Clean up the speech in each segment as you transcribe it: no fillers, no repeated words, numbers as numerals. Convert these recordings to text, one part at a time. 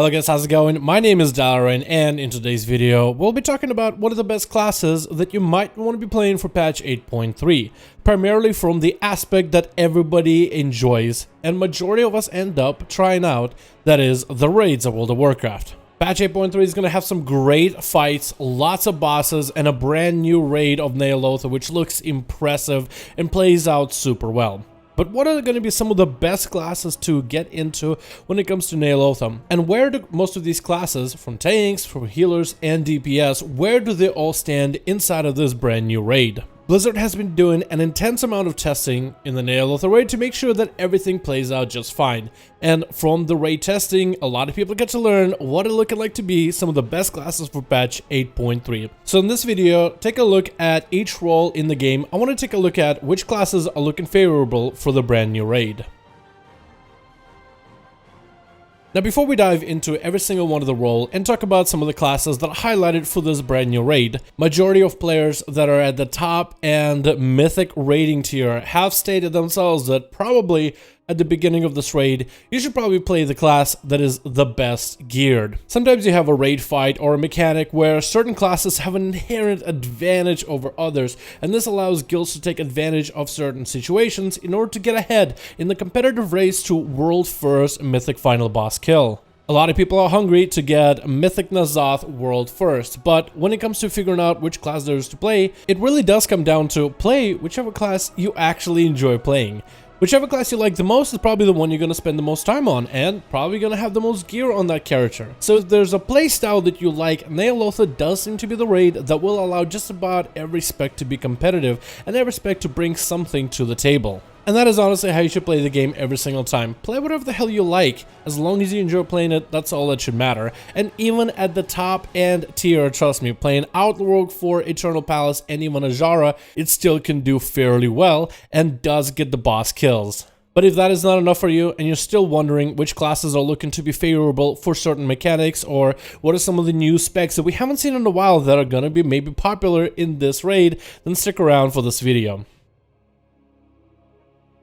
Hello guys, how's it going? My name is Dalaran, and in today's video, we'll be talking about one of the best classes that you might want to be playing for patch 8.3, primarily from the aspect that everybody enjoys, and majority of us end up trying out, that is, the raids of World of Warcraft. Patch 8.3 is going to have some great fights, lots of bosses, and a brand new raid of Outlaw, which looks impressive and plays out super well. But what are going to be some of the best classes to get into when it comes to Outlaw? And where do most of these classes, from tanks, from healers, and DPS, where do they all stand inside of this brand new raid? Blizzard has been doing an intense amount of testing in the Outlaw raid to make sure that everything plays out just fine. And from the raid testing, a lot of people get to learn what it's looking like to be some of the best classes for patch 8.3. So in this video, take a look at each role in the game. I want to take a look at which classes are looking favorable for the brand new raid. Now before we dive into every single one of the role and talk about some of the classes that are highlighted for this brand new raid, majority of players that are at the top and mythic rating tier have stated themselves that probably at the beginning of this raid, you should probably play the class that is the best geared. Sometimes you have a raid fight or a mechanic where certain classes have an inherent advantage over others, and this allows guilds to take advantage of certain situations in order to get ahead in the competitive race to world first mythic final boss kill. A lot of people are hungry to get Mythic N'Zoth world first, but when it comes to figuring out which class there is to play, it really does come down to play whichever class you actually enjoy playing. Whichever class you like the most is probably the one you're going to spend the most time on, and probably going to have the most gear on that character. So if there's a playstyle that you like, Outlaw does seem to be the raid that will allow just about every spec to be competitive, and every spec to bring something to the table. And that is honestly how you should play the game every single time. Play whatever the hell you like, as long as you enjoy playing it, that's all that should matter. And even at the top end tier, trust me, playing Outlaw for Eternal Palace and even Azara, it still can do fairly well and does get the boss kills. But if that is not enough for you and you're still wondering which classes are looking to be favorable for certain mechanics, or what are some of the new specs that we haven't seen in a while that are gonna be maybe popular in this raid, then stick around for this video.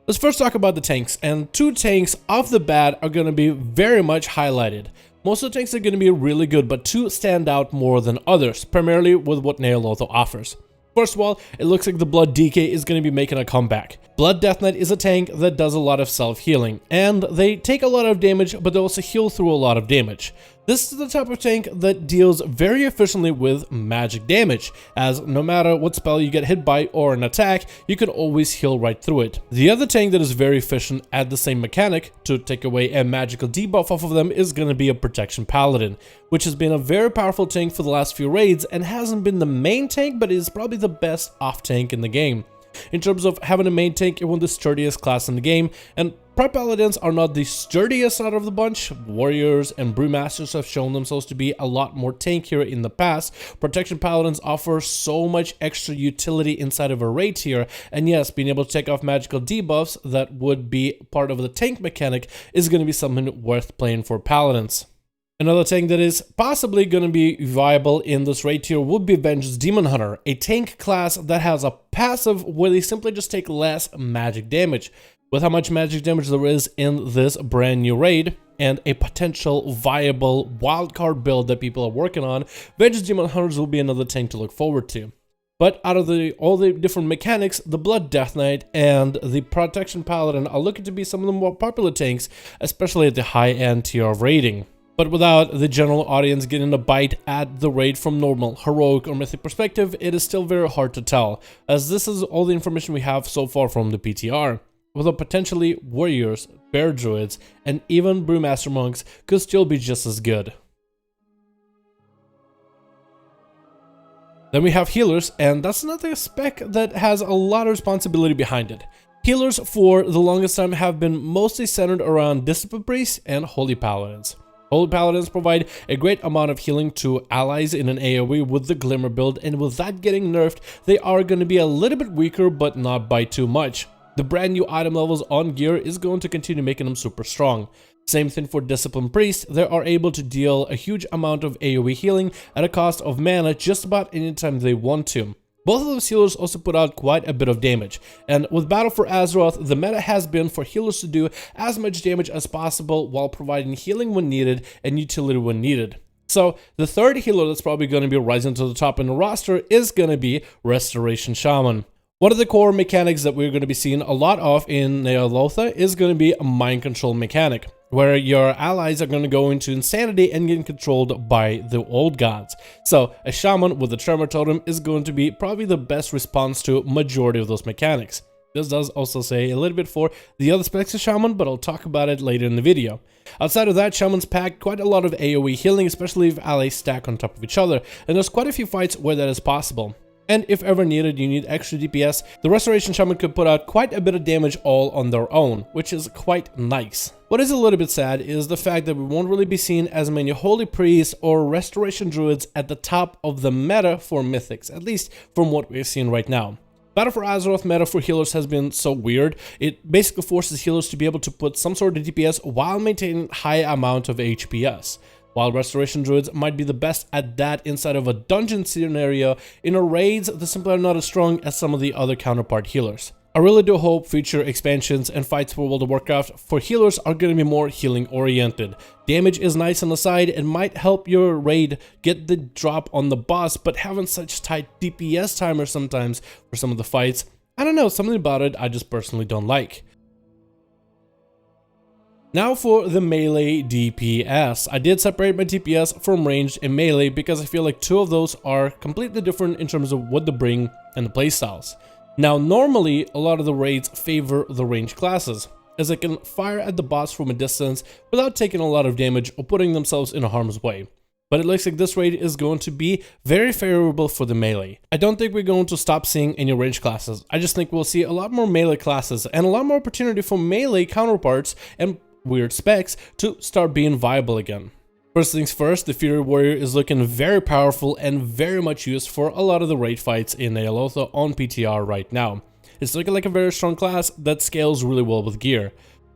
Let's first talk about the tanks, and two tanks off the bat are going to be very much highlighted. Most of the tanks are going to be really good, but two stand out more than others, primarily with what Outlaw offers. First of all, it looks like the Blood DK is going to be making a comeback. Blood Death Knight is a tank that does a lot of self-healing, and they take a lot of damage, but they also heal through a lot of damage. This is the type of tank that deals very efficiently with magic damage, as no matter what spell you get hit by or an attack, you can always heal right through it. The other tank that is very efficient at the same mechanic to take away a magical debuff off of them is going to be a Protection Paladin, which has been a very powerful tank for the last few raids and hasn't been the main tank, but is probably the best off tank in the game. In terms of having a main tank, you're one of the sturdiest class in the game, and Prep Paladins are not the sturdiest out of the bunch. Warriors and Brewmasters have shown themselves to be a lot more tankier in the past. Protection Paladins offer so much extra utility inside of a raid tier, and yes, being able to take off magical debuffs that would be part of the tank mechanic is going to be something worth playing for Paladins. Another tank that is possibly going to be viable in this raid tier would be Vengeance Demon Hunter, a tank class that has a passive where they simply just take less magic damage. With how much magic damage there is in this brand new raid, and a potential viable wildcard build that people are working on, Vengeance Demon Hunters will be another tank to look forward to. But out of all the different mechanics, the Blood Death Knight and the Protection Paladin are looking to be some of the more popular tanks, especially at the high end tier of raiding. But without the general audience getting a bite at the raid from normal, heroic, or mythic perspective, it is still very hard to tell, as this is all the information we have so far from the PTR. Although potentially warriors, bear druids, and even brewmaster monks could still be just as good. Then we have healers, and that's another spec that has a lot of responsibility behind it. Healers for the longest time have been mostly centered around Discipline Priests and Holy Paladins. Holy Paladins provide a great amount of healing to allies in an AoE with the Glimmer build, and with that getting nerfed, they are going to be a little bit weaker, but not by too much. The brand new item levels on gear is going to continue making them super strong. Same thing for Discipline Priest, they are able to deal a huge amount of AoE healing at a cost of mana just about any time they want to. Both of those healers also put out quite a bit of damage, and with Battle for Azeroth, the meta has been for healers to do as much damage as possible while providing healing when needed and utility when needed. So the third healer that's probably going to be rising to the top in the roster is going to be Restoration Shaman. One of the core mechanics that we're going to be seeing a lot of in Neolotha is going to be a mind control mechanic, where your allies are going to go into insanity and get controlled by the old gods. So a shaman with a tremor totem is going to be probably the best response to majority of those mechanics. This does also say a little bit for the other specs of shaman, but I'll talk about it later in the video. Outside of that, shamans pack quite a lot of AoE healing, especially if allies stack on top of each other, and there's quite a few fights where that is possible. And if ever needed, you need extra DPS, the Restoration Shaman could put out quite a bit of damage all on their own, which is quite nice. What is a little bit sad is the fact that we won't really be seeing as many Holy Priests or Restoration Druids at the top of the meta for Mythics, at least from what we're seeing right now. Battle for Azeroth meta for healers has been so weird. It basically forces healers to be able to put some sort of DPS while maintaining high amount of HPS. While Restoration Druids might be the best at that inside of a dungeon scenario, in our raids, they simply are not as strong as some of the other counterpart healers. I really do hope future expansions and fights for World of Warcraft for healers are going to be more healing oriented. Damage is nice on the side and might help your raid get the drop on the boss, but having such tight DPS timers sometimes for some of the fights, I don't know, something about it I just personally don't like. Now for the melee DPS. I did separate my DPS from ranged and melee because I feel like two of those are completely different in terms of what they bring and the playstyles. Now normally a lot of the raids favor the ranged classes, as they can fire at the boss from a distance without taking a lot of damage or putting themselves in harm's way. But it looks like this raid is going to be very favorable for the melee. I don't think we're going to stop seeing any ranged classes. I just think we'll see a lot more melee classes and a lot more opportunity for melee counterparts and weird specs to start being viable again. First things first, the Fury Warrior is looking very powerful and very much used for a lot of the raid fights in Neolotha on PTR right now. It's looking like a very strong class that scales really well with gear.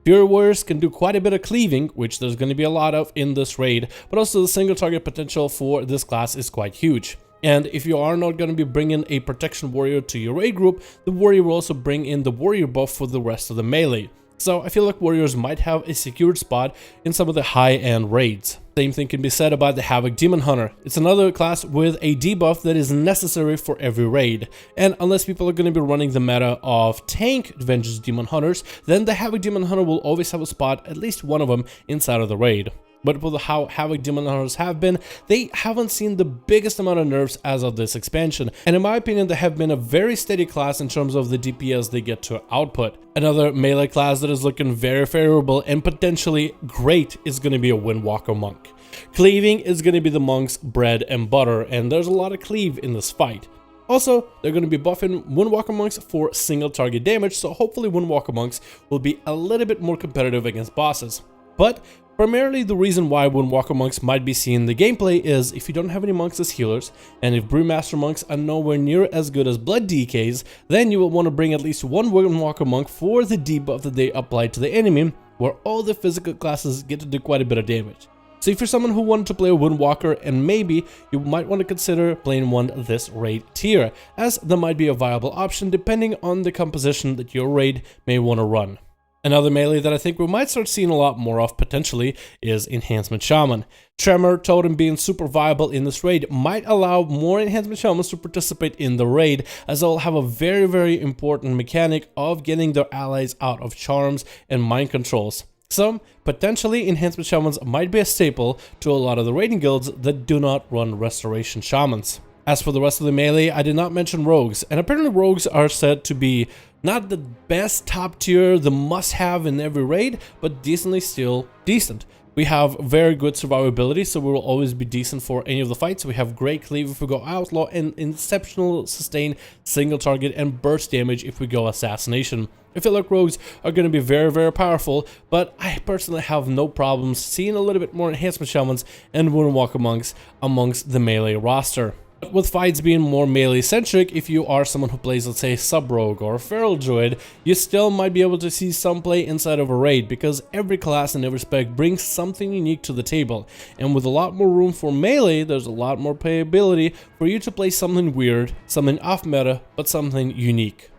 Fury Warriors can do quite a bit of cleaving, which there's going to be a lot of in this raid, but also the single target potential for this class is quite huge. And if you are not going to be bringing a protection warrior to your raid group, the warrior will also bring in the warrior buff for the rest of the melee. So I feel like warriors might have a secured spot in some of the high-end raids. Same thing can be said about the Havoc Demon Hunter. It's another class with a debuff that is necessary for every raid. And unless people are going to be running the meta of tank Vengeance Demon Hunters, then the Havoc Demon Hunter will always have a spot, at least one of them, inside of the raid. But with how Havoc Demon Hunters have been, they haven't seen the biggest amount of nerfs as of this expansion. And in my opinion, they have been a very steady class in terms of the DPS they get to output. Another melee class that is looking very favorable and potentially great is going to be a Windwalker Monk. Cleaving is going to be the monk's bread and butter, and there's a lot of cleave in this fight. Also, they're going to be buffing Windwalker Monks for single target damage, so hopefully Windwalker Monks will be a little bit more competitive against bosses. But primarily the reason why Windwalker Monks might be seeing the gameplay is if you don't have any monks as healers, and if Brewmaster Monks are nowhere near as good as Blood DKs, then you will want to bring at least one Windwalker Monk for the debuff that they apply to the enemy, where all the physical classes get to do quite a bit of damage. So if you're someone who wanted to play a Windwalker, and maybe you might want to consider playing one this raid tier, as there might be a viable option depending on the composition that your raid may want to run. Another melee that I think we might start seeing a lot more of potentially is Enhancement Shaman. Tremor Totem being super viable in this raid might allow more Enhancement Shamans to participate in the raid, as they'll have a very important mechanic of getting their allies out of charms and mind controls. So, potentially Enhancement Shamans might be a staple to a lot of the raiding guilds that do not run Restoration Shamans. As for the rest of the melee, I did not mention rogues, and apparently rogues are said to be not the best top tier, the must-have in every raid, but decently still decent. We have very good survivability, so we will always be decent for any of the fights. We have great cleave if we go Outlaw, and exceptional sustain, single target, and burst damage if we go Assassination. I feel like rogues are going to be very powerful, but I personally have no problems seeing a little bit more Enhancement Shamans and Windwalker Monks amongst the melee roster. With fights being more melee-centric, if you are someone who plays, let's say, Sub-Rogue or Feral Druid, you still might be able to see some play inside of a raid, because every class and every spec brings something unique to the table. And with a lot more room for melee, there's a lot more playability for you to play something weird, something off-meta, but something unique.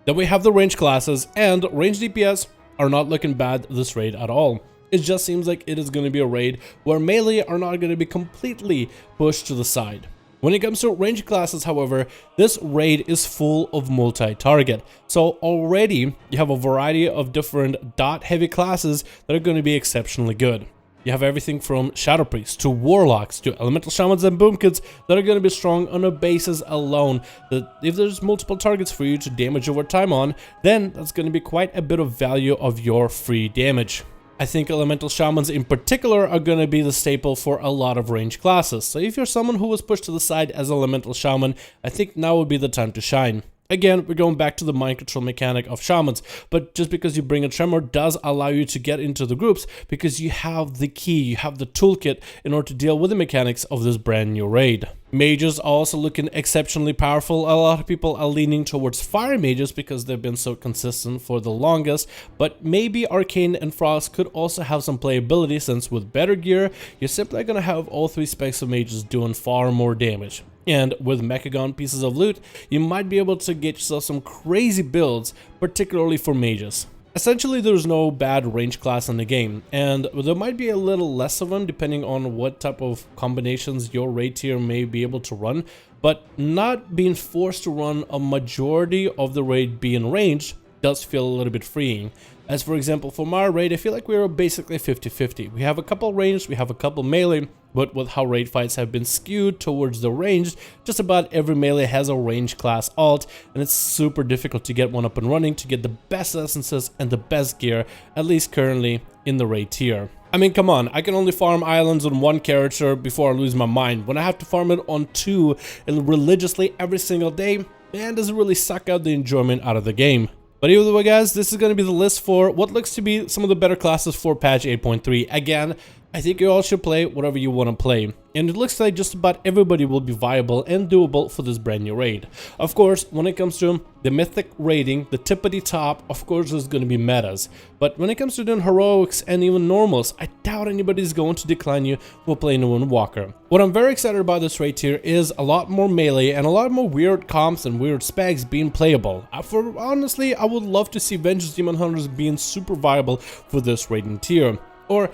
Then we have the range classes, and range DPS are not looking bad this raid at all. It just seems like it is going to be a raid where melee are not going to be completely pushed to the side. When it comes to range classes, however, this raid is full of multi-target. So already you have a variety of different dot-heavy classes that are going to be exceptionally good. You have everything from Shadow Priests to Warlocks to Elemental Shamans and Boomkits that are going to be strong on a basis alone. That if there's multiple targets for you to damage over time on, then that's going to be quite a bit of value of your free damage. I think Elemental Shamans in particular are going to be the staple for a lot of range classes. So if you're someone who was pushed to the side as Elemental Shaman, I think now would be the time to shine. Again, we're going back to the mind control mechanic of Shamans, but just because you bring a Tremor does allow you to get into the groups because you have the key, you have the toolkit in order to deal with the mechanics of this brand new raid. Mages are also looking exceptionally powerful. A lot of people are leaning towards Fire Mages because they've been so consistent for the longest, but maybe Arcane and Frost could also have some playability, since with better gear, you're simply going to have all three specs of Mages doing far more damage. And with Mechagon pieces of loot, you might be able to get yourself some crazy builds, particularly for Mages. Essentially, there's no bad range class in the game, and there might be a little less of them depending on what type of combinations your raid tier may be able to run, but not being forced to run a majority of the raid being ranged does feel a little bit freeing. As for example, for my raid, I feel like we're basically 50-50. We have a couple ranged, we have a couple melee, but with how raid fights have been skewed towards the ranged, just about every melee has a range class alt, and it's super difficult to get one up and running to get the best essences and the best gear, at least currently in the raid tier. I mean, come on, I can only farm islands on one character before I lose my mind. When I have to farm it on two religiously every single day, man, does it really suck out the enjoyment out of the game. But either way, guys, this is going to be the list for what looks to be some of the better classes for patch 8.3. Again, I think you all should play whatever you want to play, and it looks like just about everybody will be viable and doable for this brand new raid. Of course, when it comes to the mythic raiding, the tippity top, of course there's going to be metas, but when it comes to doing heroics and even normals, I doubt anybody's going to decline you for playing a Walker. What I'm very excited about this raid tier is a lot more melee and a lot more weird comps and weird specs being playable. Honestly, I would love to see Vengeance Demon Hunters being super viable for this raiding tier. Or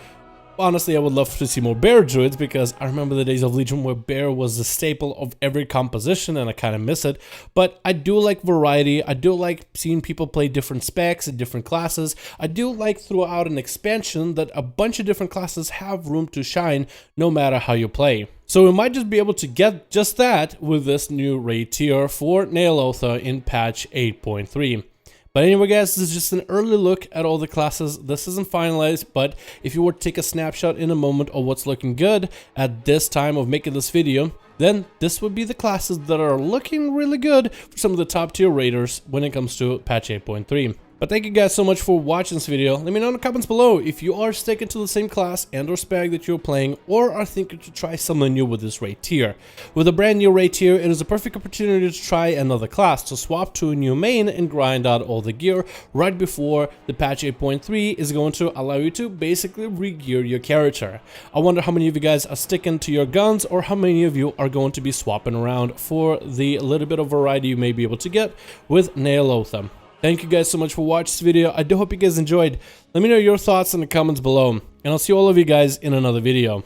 honestly, I would love to see more bear druids, because I remember the days of Legion where bear was the staple of every composition and I kind of miss it. But I do like variety. I do like seeing people play different specs and different classes. I do like throughout an expansion that a bunch of different classes have room to shine no matter how you play. So we might just be able to get just that with this new raid tier for Ny'alotha in patch 8.3. But anyway, guys, this is just an early look at all the classes. This isn't finalized, but if you were to take a snapshot in a moment of what's looking good at this time of making this video, then this would be the classes that are looking really good for some of the top tier raiders when it comes to patch 8.3. But thank you guys so much for watching this video. Let me know in the comments below if you are sticking to the same class and or spec that you're playing, or are thinking to try something new with this raid tier. With a brand new raid tier, it is a perfect opportunity to try another class, to swap to a new main and grind out all the gear right before the patch 8.3 is going to allow you to basically re-gear your character. I wonder how many of you guys are sticking to your guns, or how many of you are going to be swapping around for the little bit of variety you may be able to get with Ny'alotha. Thank you guys so much for watching this video. I do hope you guys enjoyed. Let me know your thoughts in the comments below, and I'll see all of you guys in another video.